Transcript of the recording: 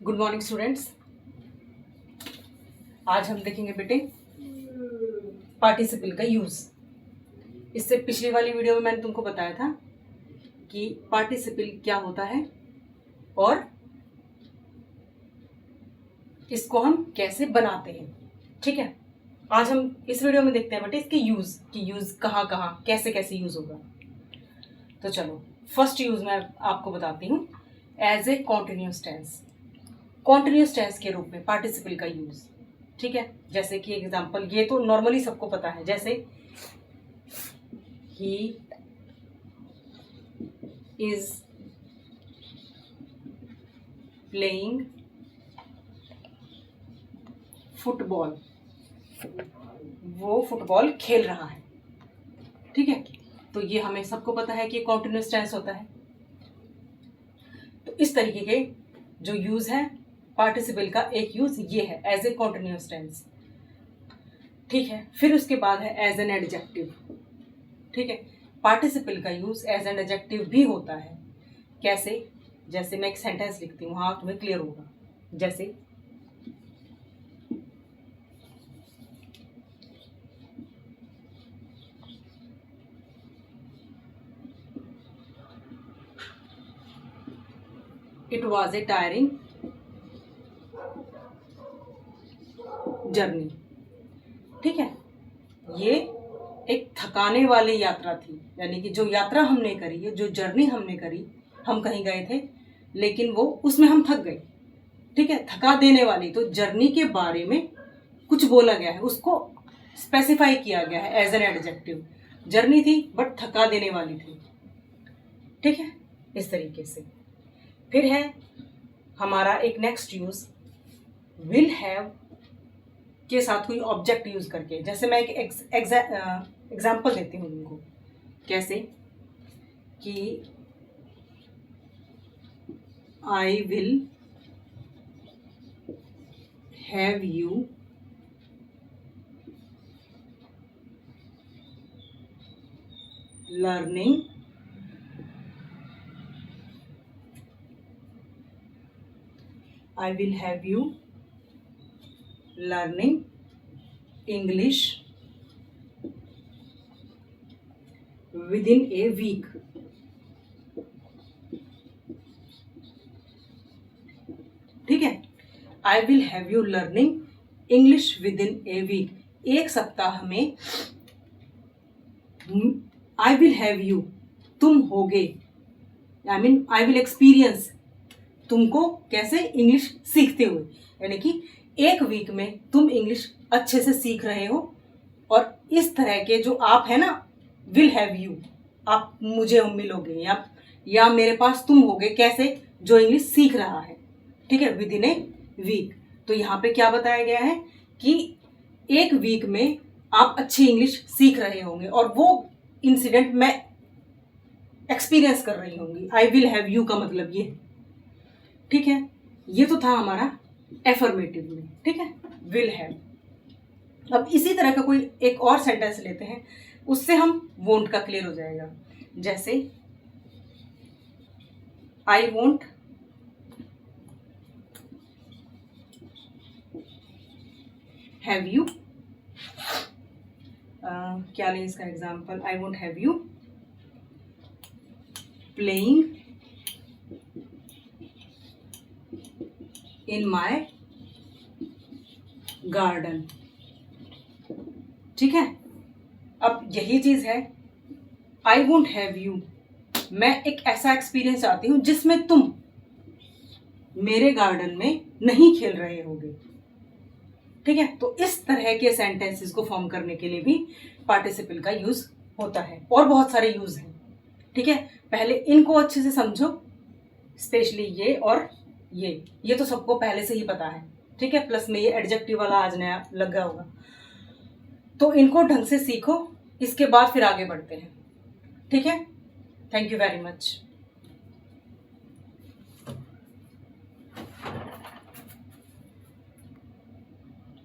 Good morning students. आज हम देखेंगे बेटे पार्टिसिपल का यूज। इससे पिछली वाली वीडियो में मैंने तुमको बताया था कि पार्टिसिपल क्या होता है और इसको हम कैसे बनाते हैं। ठीक है, आज हम इस वीडियो में देखते हैं बेटे इसके यूज कि यूज कहाँ कहाँ कैसे कैसे यूज होगा। तो चलो फर्स्ट यूज मैं आपको बताती हूँ as a continuous tense. Continuous tense के रूप में पार्टिसिपल का यूज। ठीक है, जैसे कि एग्जांपल ये तो नॉर्मली सबको पता है, जैसे ही इज प्लेइंग फुटबॉल, वो फुटबॉल खेल रहा है। ठीक है, तो ये हमें सबको पता है कि कॉन्टिन्यूस टेंस होता है। तो इस तरीके के जो यूज है पार्टिसिपल का, एक यूज ये है एज ए कॉन्टिन्यूस टेंस। ठीक है, फिर उसके बाद है एज एन एडजेक्टिव। ठीक है, पार्टिसिपल का यूज एज एन एडजेक्टिव भी होता है। कैसे? जैसे मैं एक सेंटेंस लिखती हूँ, हाँ तुम्हें क्लियर होगा। जैसे it was a tiring journey. ठीक है, ये एक थकाने वाली यात्रा थी, यानी कि जो यात्रा हमने करी है, जो जर्नी हमने करी, हम कहीं गए थे लेकिन वो उसमें हम थक गए। ठीक है, थका देने वाली, तो जर्नी के बारे में कुछ बोला गया है, उसको स्पेसिफाई किया गया है एज एन एडजेक्टिव। जर्नी थी बट थका देने वाली थी। ठीक है, इस तरीके से। फिर है हमारा एक नेक्स्ट यूज विल हैव के साथ कोई ऑब्जेक्ट यूज करके। जैसे मैं एक एग्जाम्पल देती हूँ उनको। कैसे कि I will have you learning I will have you learning English within a week. ठीक है, I will have you learning English within a week. एक सप्ताह में I will have you, तुम होगे, I mean I will experience, तुमको कैसे English सीखते हुए, यानी कि एक वीक में तुम इंग्लिश अच्छे से सीख रहे हो। और इस तरह के जो आप है ना, विल हैव यू, आप मुझे मिलोगे या मेरे पास तुम होगे, कैसे? जो इंग्लिश सीख रहा है। ठीक है, विद इन ए वीक। तो यहाँ पे क्या बताया गया है कि एक वीक में आप अच्छी इंग्लिश सीख रहे होंगे और वो इंसिडेंट मैं एक्सपीरियंस कर रही होंगी। आई विल हैव यू का मतलब ये। ठीक है, ये तो था हमारा एफर्मेटिव में। ठीक है, विल हैव। अब इसी तरह का कोई एक और सेंटेंस लेते हैं, उससे हम वोंट का क्लियर हो जाएगा। जैसे आई वोंट हैव यू, क्या लें इसका example? I won't have you playing in my garden. ठीक है, अब यही चीज है आई वोंट हैव यू, मैं एक ऐसा एक्सपीरियंस चाहती हूं जिसमें तुम मेरे गार्डन में नहीं खेल रहे होगे। ठीक है, तो इस तरह के सेंटेंसेस को फॉर्म करने के लिए भी पार्टिसिपल का यूज होता है और बहुत सारे यूज हैं। ठीक है, पहले इनको अच्छे से समझो, स्पेशली ये और ये तो सबको पहले से ही पता है। ठीक है, प्लस में ये एडजेक्टिव वाला आज नया लगा होगा, तो इनको ढंग से सीखो, इसके बाद फिर आगे बढ़ते हैं। ठीक है, थैंक यू वेरी मच।